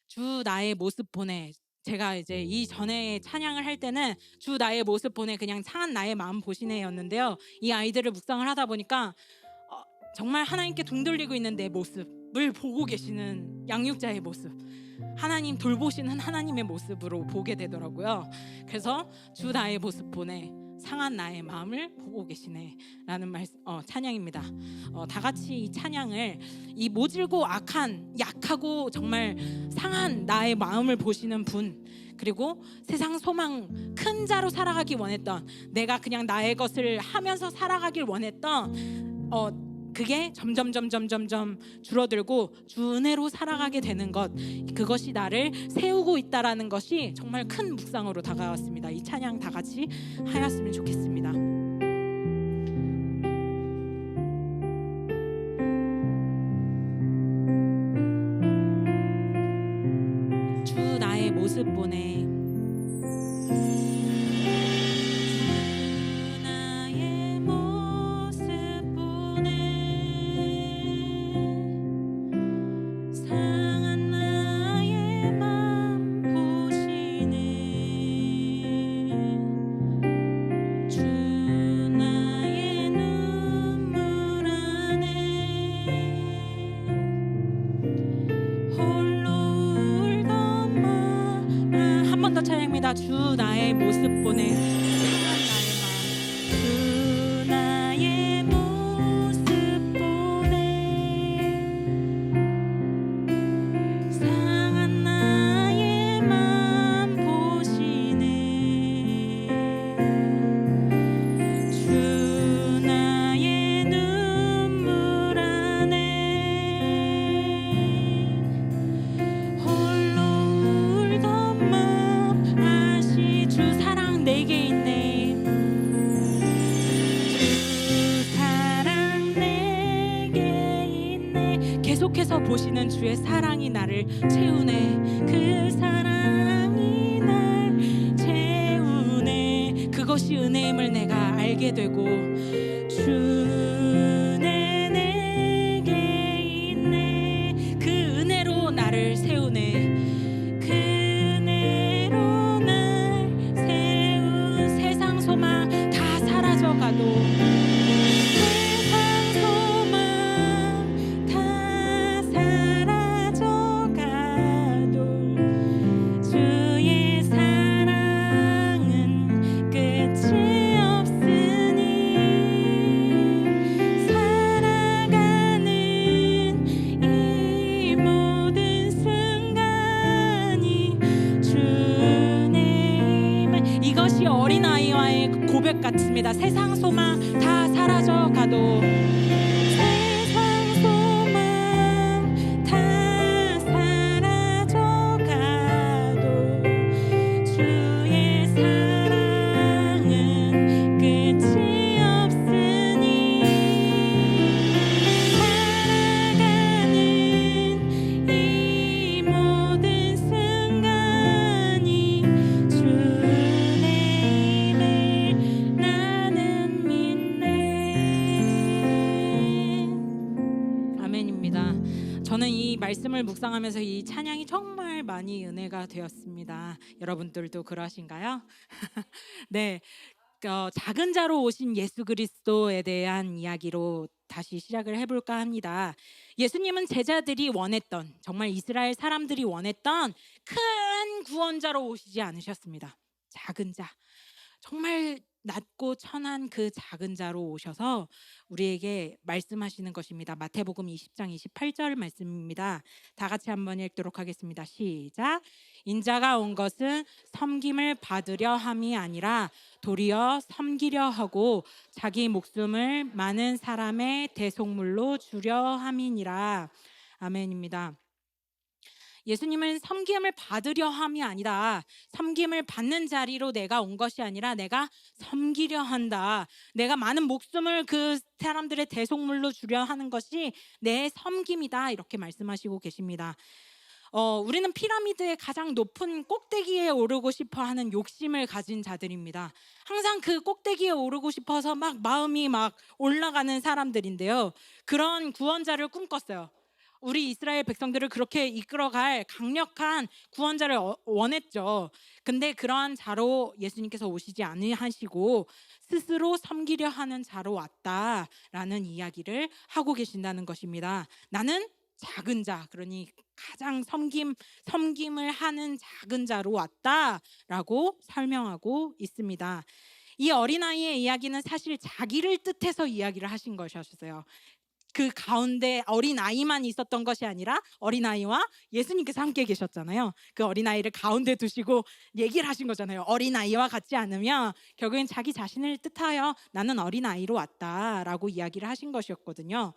주 나의 모습 보내. 제가 이제 이전에 찬양을 할 때는 주 나의 모습 보내 그냥 상한 나의 마음 보시네였는데요. 이 아이들을 묵상을 하다 보니까 정말 하나님께 등 돌리고 있는 내 모습을 보고 계시는 양육자의 모습, 하나님 돌보시는 하나님의 모습으로 보게 되더라고요. 그래서 주 나의 모습 보내 상한 나의 마음을 보고 계시네 라는 찬양입니다. 다 같이 이 찬양을, 이 모질고 악한, 약하고 정말 상한 나의 마음을 보시는 분, 그리고 세상 소망 큰 자로 살아가기 원했던, 내가 그냥 나의 것을 하면서 살아가길 원했던 그게 점점 줄어들고 주 은혜로 살아가게 되는 것, 그것이 나를 세우고 있다라는 것이 정말 큰 묵상으로 다가왔습니다. 이 찬양 다 같이 하였으면 좋겠습니다. 주 나의 모습 보내. 주 나의 모습 보내 주 나의 모습 보내 상한 나의 맘 보시네 주 나의 눈물 안에 홀로 울던 맘 주 사랑 내게 있네 주의 사랑이 나를 채우네. 그 사랑이 날 채우네. 그것이 은혜임을 내가 알게 되고 주는 내게 있네. 그 은혜로 나를 세우네. 그 은혜로 날 세운 세상 소망 다 사라져가도 세상 소망 다 사라져가도 주의 사랑은 끝이 없으니 살아가는 이 모든 순간이 주의 힘. 이것이 어린아이와의 고백 같습니다. 세상 소망 다 사라져가도 세상 소망 다 사라져가도 주의 사랑은 끝이 없으니 살아가는 이 모든 순간이 주의 힘을 나는 믿네. 아멘입니다. 저는 이 말씀을 묵상하면서 이 찬양이 정말 많이 은혜가 되었습니다. 여러분들도 그러신가요? 네, 작은 자로 오신 예수 그리스도에 대한 이야기로 다시 시작을 해볼까 합니다. 예수님은 제자들이 원했던, 정말 이스라엘 사람들이 원했던 큰 구원자로 오시지 않으셨습니다. 작은 자, 정말 낮고 천한 그 작은 자로 오셔서 우리에게 말씀하시는 것입니다. 마태복음 20장 28절 말씀입니다. 다 같이 한번 읽도록 하겠습니다. 시작. 인자가 온 것은 섬김을 받으려 함이 아니라 도리어 섬기려 하고 자기 목숨을 많은 사람의 대속물로 주려 함이니라. 아멘입니다. 예수님은 섬김을 받으려 함이 아니라 섬김을 받는 자리로 내가 온 것이 아니라 내가 섬기려 한다. 내가 많은 목숨을 그 사람들의 대속물로 주려 하는 것이 내 섬김이다. 이렇게 말씀하시고 계십니다. 우리는 피라미드의 가장 높은 꼭대기에 오르고 싶어 하는 욕심을 가진 자들입니다. 항상 그 꼭대기에 오르고 싶어서 막 마음이 막 올라가는 사람들인데요. 그런 구원자를 꿈꿨어요. 우리 이스라엘 백성들을 그렇게 이끌어갈 강력한 구원자를 원했죠. 근데 그러한 자로 예수님께서 오시지 아니하시고 스스로 섬기려 하는 자로 왔다라는 이야기를 하고 계신다는 것입니다. 나는 작은 자, 그러니 가장 섬김을 하는 작은 자로 왔다라고 설명하고 있습니다. 이 어린아이의 이야기는 사실 자기를 뜻해서 이야기를 하신 것이었어요. 그 가운데 어린아이만 있었던 것이 아니라 어린아이와 예수님께서 함께 계셨잖아요. 그 어린아이를 가운데 두시고 얘기를 하신 거잖아요. 어린아이와 같지 않으면 결국엔 자기 자신을 뜻하여 나는 어린아이로 왔다라고 이야기를 하신 것이었거든요.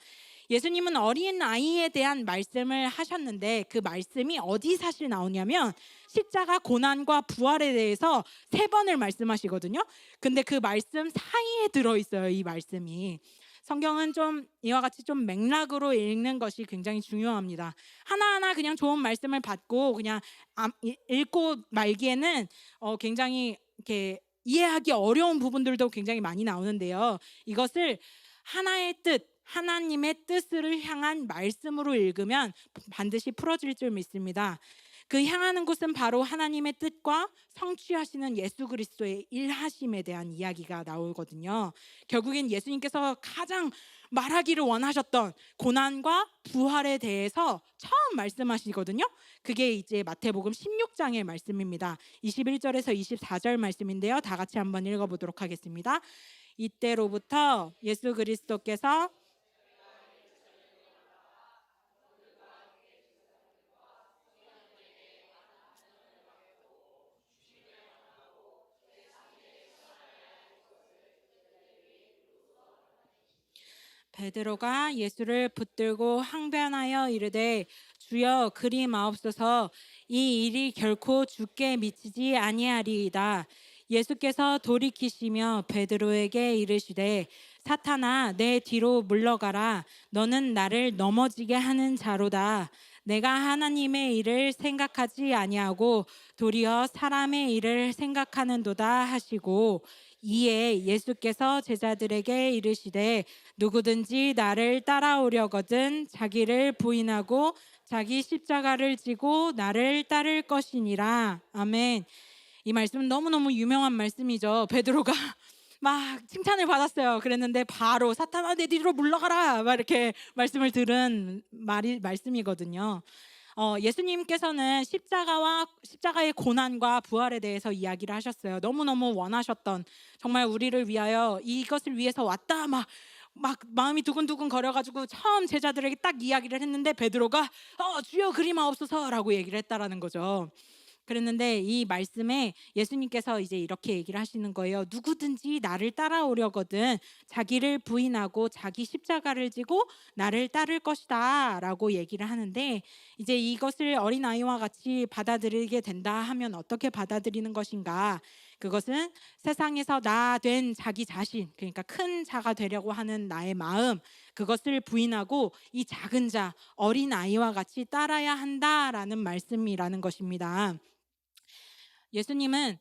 예수님은 어린아이에 대한 말씀을 하셨는데 그 말씀이 어디 사실 나오냐면 십자가 고난과 부활에 대해서 3번을 말씀하시거든요. 근데 그 말씀 사이에 들어있어요. 이 말씀이. 성경은 좀 이와 같이 좀 맥락으로 읽는 것이 굉장히 중요합니다. 하나하나 그냥 좋은 말씀을 받고 그냥 읽고 말기에는 굉장히 이렇게 이해하기 어려운 부분들도 굉장히 많이 나오는데요. 이것을 하나의 뜻, 하나님의 뜻을 향한 말씀으로 읽으면 반드시 풀어질 줄 믿습니다. 그 향하는 곳은 바로 하나님의 뜻과 성취하시는 예수 그리스도의 일하심에 대한 이야기가 나오거든요. 결국엔 예수님께서 가장 말하기를 원하셨던 고난과 부활에 대해서 처음 말씀하시거든요. 그게 이제 마태복음 16장의 말씀입니다. 21절에서 24절 말씀인데요. 다 같이 한번 읽어보도록 하겠습니다. 이때로부터 예수 그리스도께서 베드로가 예수를 붙들고 항변하여 이르되 주여 그리 마옵소서 이 일이 결코 주께 미치지 아니하리이다. 예수께서 돌이키시며 베드로에게 이르시되 사탄아 내 뒤로 물러가라. 너는 나를 넘어지게 하는 자로다. 내가 하나님의 일을 생각하지 아니하고 도리어 사람의 일을 생각하는도다 하시고, 이에 예수께서 제자들에게 이르시되 누구든지 나를 따라오려거든 자기를 부인하고 자기 십자가를 지고 나를 따를 것이니라. 아멘. 이 말씀은 너무너무 유명한 말씀이죠. 베드로가 막 칭찬을 받았어요. 그랬는데 바로 사탄아 내 뒤로 물러가라 막 이렇게 말씀을 들은 말씀이거든요. 예수님께서는 십자가의 고난과 부활에 대해서 이야기를 하셨어요. 너무너무 원하셨던, 정말 우리를 위하여 이것을 위해서 왔다 막 마음이 두근두근 거려가지고 처음 제자들에게 딱 이야기를 했는데 베드로가 주여 그리마옵소서라고 얘기를 했다라는 거죠. 그랬는데 이 말씀에 예수님께서 이제 이렇게 얘기를 하시는 거예요. 누구든지 나를 따라오려거든 자기를 부인하고 자기 십자가를 지고 나를 따를 것이다 라고 얘기를 하는데, 이제 이것을 어린아이와 같이 받아들이게 된다 하면 어떻게 받아들이는 것인가? 그것은 세상에서 나 된 자기 자신, 그러니까 큰 자가 되려고 하는 나의 마음, 그것을 부인하고 이 작은 자, 어린아이와 같이 따라야 한다라는 말씀이라는 것입니다. 예수님은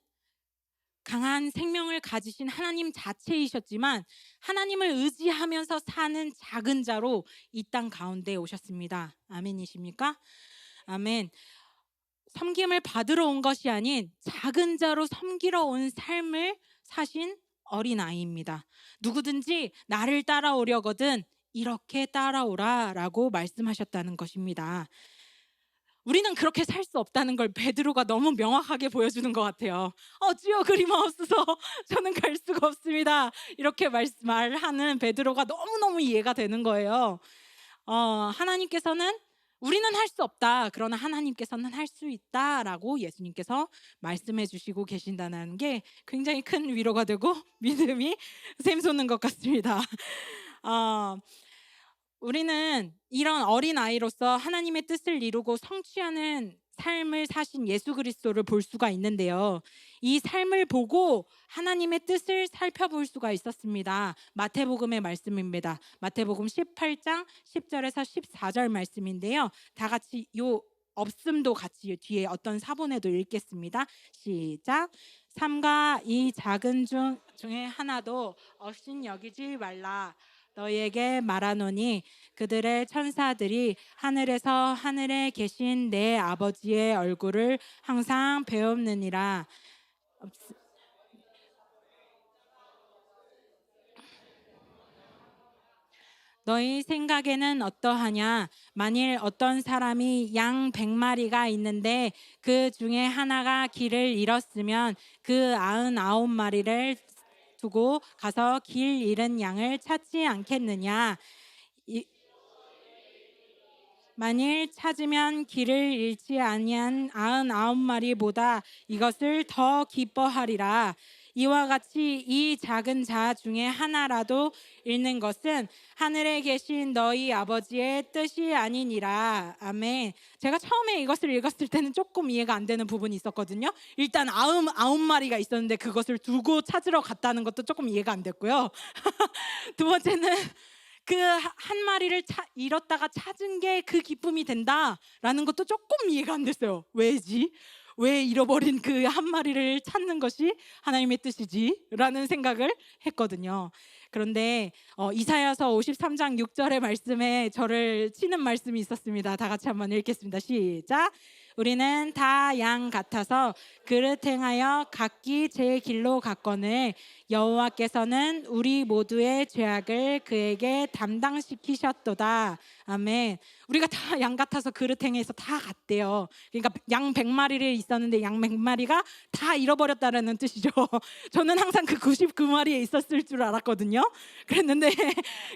강한 생명을 가지신 하나님 자체이셨지만 하나님을 의지하면서 사는 작은 자로 이 땅 가운데 오셨습니다. 아멘이십니까? 아멘. 섬김을 받으러 온 것이 아닌 작은 자로 섬기러 온 삶을 사신 어린아이입니다. 누구든지 나를 따라오려거든 이렇게 따라오라 라고 말씀하셨다는 것입니다. 우리는 그렇게 살 수 없다는 걸 베드로가 너무 명확하게 보여주는 것 같아요. 주여 그리마옵소서 저는 갈 수가 없습니다. 이렇게 말하는 베드로가 너무너무 이해가 되는 거예요. 하나님께서는 우리는 할 수 없다. 그러나 하나님께서는 할 수 있다라고 예수님께서 말씀해 주시고 계신다는 게 굉장히 큰 위로가 되고 믿음이 샘솟는 것 같습니다. 우리는 이런 어린아이로서 하나님의 뜻을 이루고 성취하는 삶을 사신 예수 그리스도를 볼 수가 있는데요. 이 삶을 보고 하나님의 뜻을 살펴볼 수가 있었습니다. 마태복음의 말씀입니다. 마태복음 18장 10절에서 14절 말씀인데요. 다 같이 요 없음도 같이 뒤에 어떤 사본에도 읽겠습니다. 시작. 삼가 이 작은 중에 하나도 없인 여기지 말라. 너희에게 말하노니 그들의 천사들이 하늘에서 하늘에 계신 내 아버지의 얼굴을 항상 배웁느니라. 너희 생각에는 어떠하냐? 만일 어떤 사람이 양 100마리가 있는데 그 중에 하나가 길을 잃었으면 그 99마리를 두고 가서 길 잃은 양을 찾지 않겠느냐? 만일 찾으면 길을 잃지 아니한 99마리보다 이것을 더 기뻐하리라. 이와 같이 이 작은 자 중에 하나라도 잃는 것은 하늘에 계신 너희 아버지의 뜻이 아니니라. 아멘. 제가 처음에 이것을 읽었을 때는 조금 이해가 안 되는 부분이 있었거든요. 일단 99마리가 있었는데 그것을 두고 찾으러 갔다는 것도 조금 이해가 안 됐고요. 두 번째는 그 한 마리를 잃었다가 찾은 게 그 기쁨이 된다라는 것도 조금 이해가 안 됐어요. 왜지? 왜 잃어버린 그 한 마리를 찾는 것이 하나님의 뜻이지? 라는 생각을 했거든요. 그런데 이사야서 53장 6절의 말씀에 저를 치는 말씀이 있었습니다. 다 같이 한번 읽겠습니다. 시작. 우리는 다 양 같아서 그릇 행하여 각기 제 길로 갔거늘 여호와께서는 우리 모두의 죄악을 그에게 담당시키셨도다. 아멘. 우리가 다 양 같아서 그릇 행해서 다 갔대요. 그러니까 양 100마리를 있었는데 양 100마리가 다 잃어버렸다라는 뜻이죠. 저는 항상 그 99마리에 있었을 줄 알았거든요. 그랬는데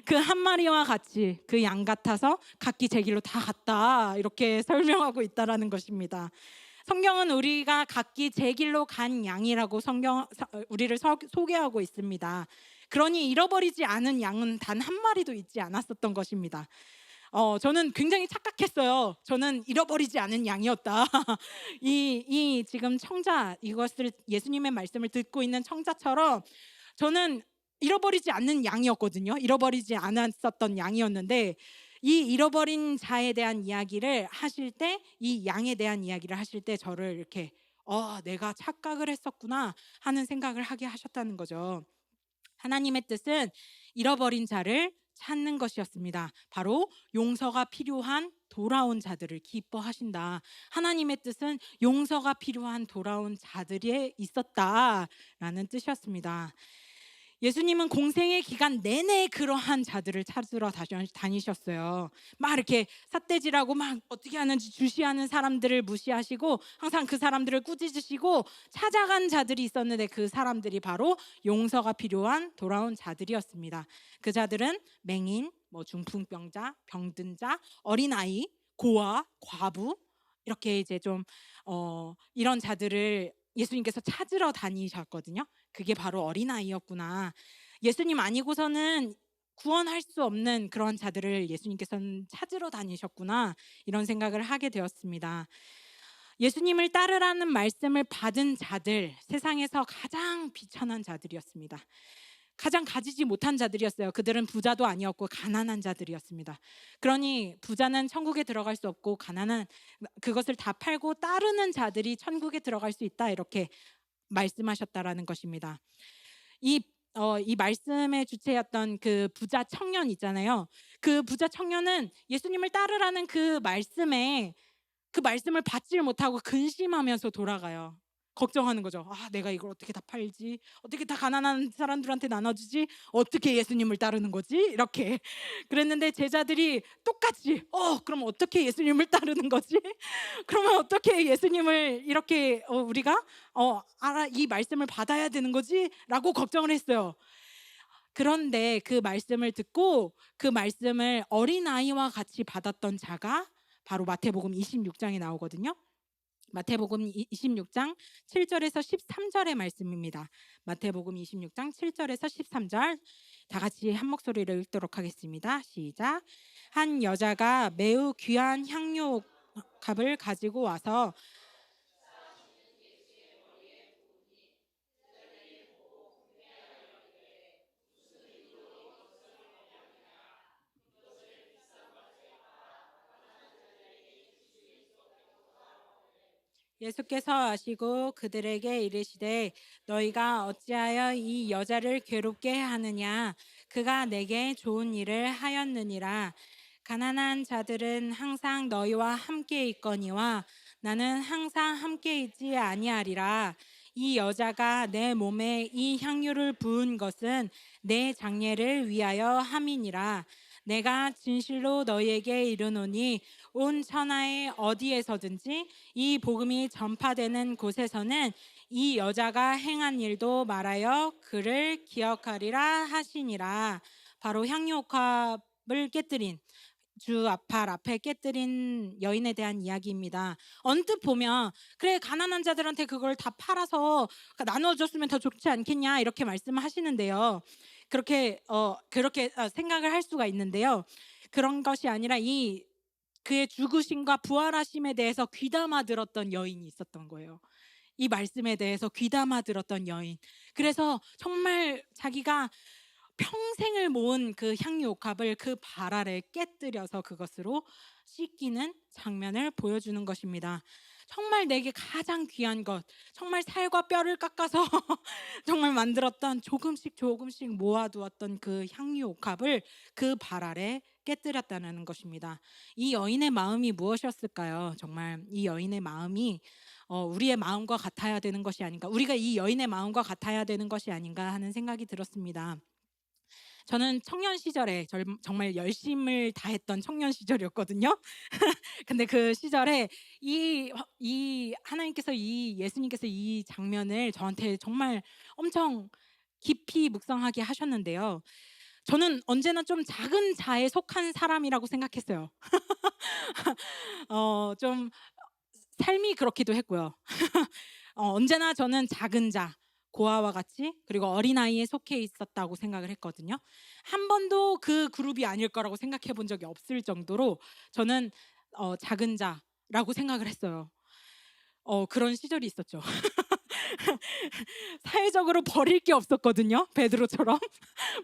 그 한 마리와 같이 그 양 같아서 각기 제 길로 다 갔다 이렇게 설명하고 있다라는 것입니다. 성경은 우리가 각기 제 길로 간 양이라고 우리를 소개하고 있습니다. 그러니 잃어버리지 않은 양은 단 한 마리도 있지 않았었던 것입니다. 저는 굉장히 착각했어요. 저는 잃어버리지 않은 양이었다. 이 지금 청자, 이것을 예수님의 말씀을 듣고 있는 청자처럼 저는 잃어버리지 않는 양이었거든요. 잃어버리지 않았었던 양이었는데 이 잃어버린 자에 대한 이야기를 하실 때, 이 양에 대한 이야기를 하실 때 저를 이렇게 내가 착각을 했었구나 하는 생각을 하게 하셨다는 거죠. 하나님의 뜻은 잃어버린 자를 찾는 것이었습니다. 바로 용서가 필요한 돌아온 자들을 기뻐하신다. 하나님의 뜻은 용서가 필요한 돌아온 자들이 있었다라는 뜻이었습니다. 예수님은 공생의 기간 내내 그러한 자들을 찾으러 다니셨어요. 막 이렇게 삿대질하고 막 어떻게 하는지 주시하는 사람들을 무시하시고 항상 그 사람들을 꾸짖으시고 찾아간 자들이 있었는데, 그 사람들이 바로 용서가 필요한 돌아온 자들이었습니다. 그 자들은 맹인, 중풍병자, 병든 자, 어린아이, 고아, 과부, 이렇게 이제 좀 이런 자들을 예수님께서 찾으러 다니셨거든요. 그게 바로 어린아이였구나. 예수님 아니고서는 구원할 수 없는 그런 자들을 예수님께서는 찾으러 다니셨구나, 이런 생각을 하게 되었습니다. 예수님을 따르라는 말씀을 받은 자들, 세상에서 가장 비천한 자들이었습니다. 가장 가지지 못한 자들이었어요. 그들은 부자도 아니었고 가난한 자들이었습니다. 그러니 부자는 천국에 들어갈 수 없고 가난한, 그것을 다 팔고 따르는 자들이 천국에 들어갈 수 있다, 이렇게 말씀하셨다라는 것입니다. 이 말씀의 주체였던 그 부자 청년 있잖아요. 그 부자 청년은 예수님을 따르라는 그 말씀을 받질 못하고 근심하면서 돌아가요. 걱정하는 거죠. 내가 이걸 어떻게 다 팔지? 어떻게 다 가난한 사람들한테 나눠주지? 어떻게 예수님을 따르는 거지? 이렇게 그랬는데 제자들이 똑같이 그럼 어떻게 예수님을 따르는 거지? 그러면 어떻게 예수님을 이렇게 우리가 이 말씀을 받아야 되는 거지? 라고 걱정을 했어요. 그런데 그 말씀을 듣고 그 말씀을 어린아이와 같이 받았던 자가 바로 마태복음 26장에 나오거든요. 마태복음 26장 7절에서 13절의 말씀입니다. 마태복음 26장 7절에서 13절 다 같이 한 목소리를 읽도록 하겠습니다. 시작. 한 여자가 매우 귀한 향료 값을 가지고 와서 예수께서 아시고 그들에게 이르시되 너희가 어찌하여 이 여자를 괴롭게 하느냐? 그가 내게 좋은 일을 하였느니라. 가난한 자들은 항상 너희와 함께 있거니와 나는 항상 함께 있지 아니하리라. 이 여자가 내 몸에 이 향유를 부은 것은 내 장례를 위하여 함이니라. 내가 진실로 너희에게 이르노니 온 천하에 어디에서든지 이 복음이 전파되는 곳에서는 이 여자가 행한 일도 말하여 그를 기억하리라 하시니라. 바로 향유옥합을 깨뜨린, 주 앞발 앞에 깨뜨린 여인에 대한 이야기입니다. 언뜻 보면 그래, 가난한 자들한테 그걸 다 팔아서 나눠줬으면 더 좋지 않겠냐, 이렇게 말씀하시는데요. 그렇게 생각을 할 수가 있는데요. 그런 것이 아니라 그의 죽으심과 부활하심에 대해서 귀담아 들었던 여인이 있었던 거예요. 이 말씀에 대해서 귀담아 들었던 여인. 그래서 정말 자기가 평생을 모은 그 향유옥합을 그 발 아래 깨뜨려서 그것으로 씻기는 장면을 보여주는 것입니다. 정말 내게 가장 귀한 것, 정말 살과 뼈를 깎아서 정말 만들었던, 조금씩 조금씩 모아두었던 그 향유옥합을 그 발 아래 깨뜨렸다는 것입니다. 이 여인의 마음이 무엇이었을까요? 정말 이 여인의 마음이 우리의 마음과 같아야 되는 것이 아닌가, 우리가 이 여인의 마음과 같아야 되는 것이 아닌가 하는 생각이 들었습니다. 저는 청년 시절에 정말 열심을 다했던 청년 시절이었거든요. 근데 그 시절에 하나님께서, 예수님께서 이 장면을 저한테 정말 엄청 깊이 묵상하게 하셨는데요. 저는 언제나 좀 작은 자에 속한 사람이라고 생각했어요. 좀 삶이 그렇기도 했고요. 언제나 저는 작은 자, 고아와 같이, 그리고 어린아이에 속해 있었다고 생각을 했거든요. 한 번도 그 그룹이 아닐 거라고 생각해 본 적이 없을 정도로 저는 작은 자라고 생각을 했어요. 그런 시절이 있었죠. 사회적으로 버릴 게 없었거든요. 베드로처럼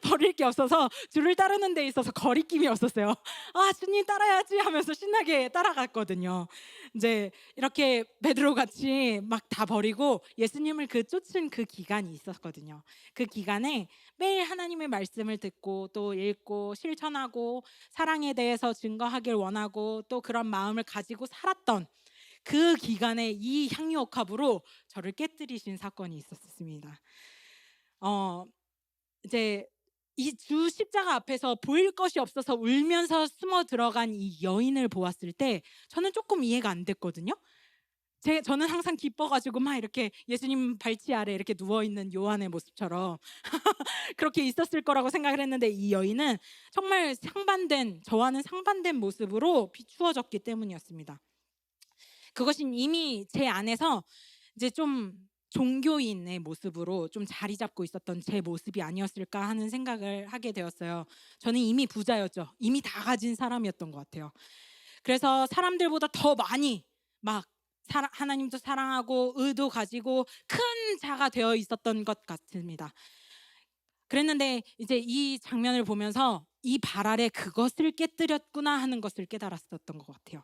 버릴 게 없어서 주를 따르는 데 있어서 거리낌이 없었어요. 아, 주님 따라야지 하면서 신나게 따라갔거든요. 이제 이렇게 베드로 같이 막 다 버리고 예수님을 쫓은 그 기간이 있었거든요. 그 기간에 매일 하나님의 말씀을 듣고 또 읽고 실천하고 사랑에 대해서 증거하길 원하고 또 그런 마음을 가지고 살았던 그 기간에 이 향유옥합으로 저를 깨뜨리신 사건이 있었습니다. 어 이제 이 주 십자가 앞에서 보일 것이 없어서 울면서 숨어 들어간 이 여인을 보았을 때 저는 조금 이해가 안 됐거든요. 저는 항상 기뻐 가지고 막 이렇게 예수님 발치 아래 이렇게 누워 있는 요한의 모습처럼 그렇게 있었을 거라고 생각을 했는데, 이 여인은 정말 저와는 상반된 모습으로 비추어졌기 때문이었습니다. 그것은 이미 제 안에서 이제 좀 종교인의 모습으로 좀 자리 잡고 있었던 제 모습이 아니었을까 하는 생각을 하게 되었어요. 저는 이미 부자였죠. 이미 다 가진 사람이었던 것 같아요. 그래서 사람들보다 더 많이 막 하나님도 사랑하고 의도 가지고 큰 자가 되어 있었던 것 같습니다. 그랬는데 이제 이 장면을 보면서 이 발 아래 그것을 깨뜨렸구나 하는 것을 깨달았었던 것 같아요.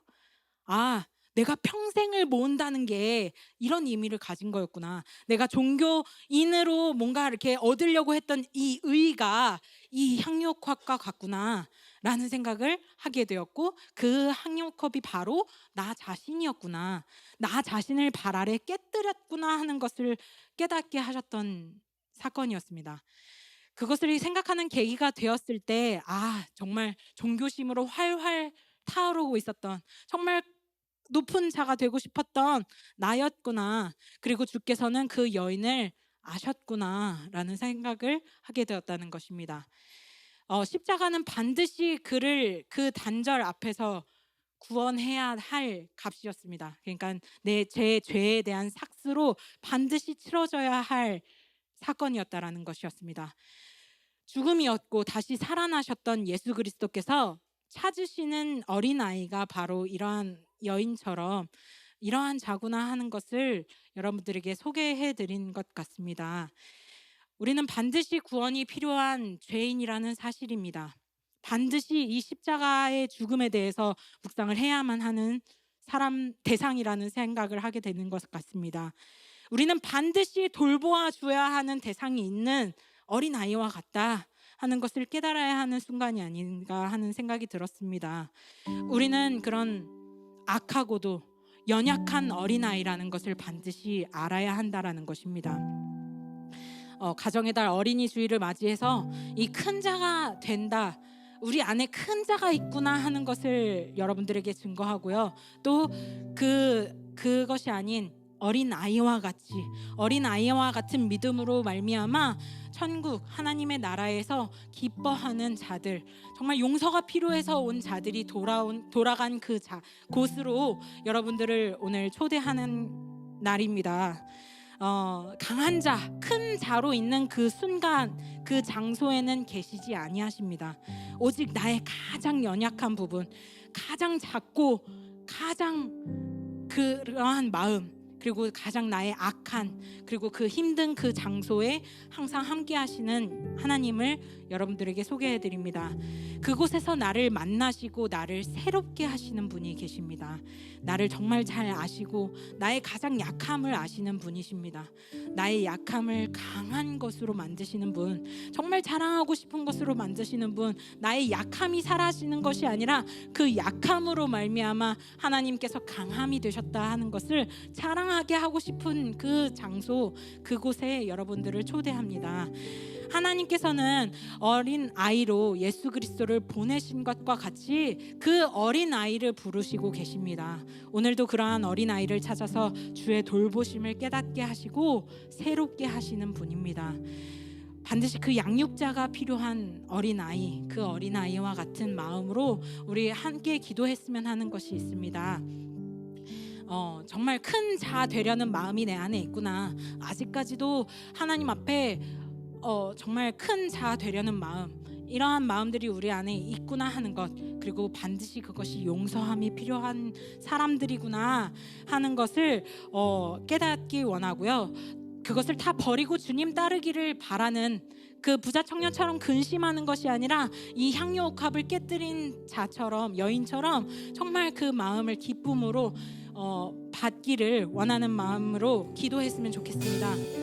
아, 내가 평생을 모은다는 게 이런 의미를 가진 거였구나. 내가 종교인으로 뭔가 이렇게 얻으려고 했던 이 의가 이 향유컵과 같구나 라는 생각을 하게 되었고, 그 향유컵이 바로 나 자신이었구나, 나 자신을 발 아래 깨뜨렸구나 하는 것을 깨닫게 하셨던 사건이었습니다. 그것을 생각하는 계기가 되었을 때, 아, 정말 종교심으로 활활 타오르고 있었던, 정말 높은 자가 되고 싶었던 나였구나. 그리고 주께서는 그 여인을 아셨구나라는 생각을 하게 되었다는 것입니다. 십자가는 반드시 그를 그 단절 앞에서 구원해야 할 값이었습니다. 그러니까 제 죄에 대한 삭스로 반드시 치러져야 할 사건이었다라는 것이었습니다. 죽음이었고 다시 살아나셨던 예수 그리스도께서 찾으시는 어린아이가 바로 이러한 여인처럼 이러한 자구나 하는 것을 여러분들에게 소개해 드린 것 같습니다. 우리는 반드시 구원이 필요한 죄인이라는 사실입니다. 반드시 이 십자가의 죽음에 대해서 묵상을 해야만 하는 대상이라는 생각을 하게 되는 것 같습니다. 우리는 반드시 돌보아 줘야 하는 대상이 있는 어린아이와 같다 하는 것을 깨달아야 하는 순간이 아닌가 하는 생각이 들었습니다. 우리는 그런 악하고도 연약한 어린아이라는 것을 반드시 알아야 한다라는 것입니다. 가정의 달 어린이 주일을 맞이해서 이 큰 자가 된다, 우리 안에 큰 자가 있구나 하는 것을 여러분들에게 증거하고요. 또 그것이 아닌 어린아이와 같은 믿음으로 말미암아 천국 하나님의 나라에서 기뻐하는 자들, 정말 용서가 필요해서 온 자들이 돌아간 곳으로 여러분들을 오늘 초대하는 날입니다. 강한 자, 큰 자로 있는 그 순간, 그 장소에는 계시지 아니하십니다. 오직 나의 가장 연약한 부분, 가장 작고 가장 그러한 마음, 그리고 가장 나의 악한, 그리고 그 힘든 그 장소에 항상 함께 하시는 하나님을 여러분들에게 소개해 드립니다. 그곳에서 나를 만나시고 나를 새롭게 하시는 분이 계십니다. 나를 정말 잘 아시고 나의 가장 약함을 아시는 분이십니다. 나의 약함을 강한 것으로 만드시는 분, 정말 자랑하고 싶은 것으로 만드시는 분, 나의 약함이 사라지는 것이 아니라 그 약함으로 말미암아 하나님께서 강함이 되셨다 하는 것을 자랑하게 하고 싶은 그 장소, 그곳에 여러분들을 초대합니다. 하나님께서는 어린 아이로 예수 그리스도를 보내신 것과 같이 그 어린 아이를 부르시고 계십니다. 오늘도 그러한 어린 아이를 찾아서 주의 돌보심을 깨닫게 하시고 새롭게 하시는 분입니다. 반드시 그 양육자가 필요한 어린아이, 그 어린아이와 같은 마음으로 우리 함께 기도했으면 하는 것이 있습니다. 정말 큰 자 되려는 마음이 내 안에 있구나, 아직까지도 하나님 앞에 정말 큰 자 되려는 마음, 이러한 마음들이 우리 안에 있구나 하는 것, 그리고 반드시 그것이 용서함이 필요한 사람들이구나 하는 것을 깨닫기 원하고요. 그것을 다 버리고 주님 따르기를 바라는 그 부자 청년처럼 근심하는 것이 아니라 이 향유 옥합을 깨뜨린 자처럼, 여인처럼 정말 그 마음을 기쁨으로 받기를 원하는 마음으로 기도했으면 좋겠습니다.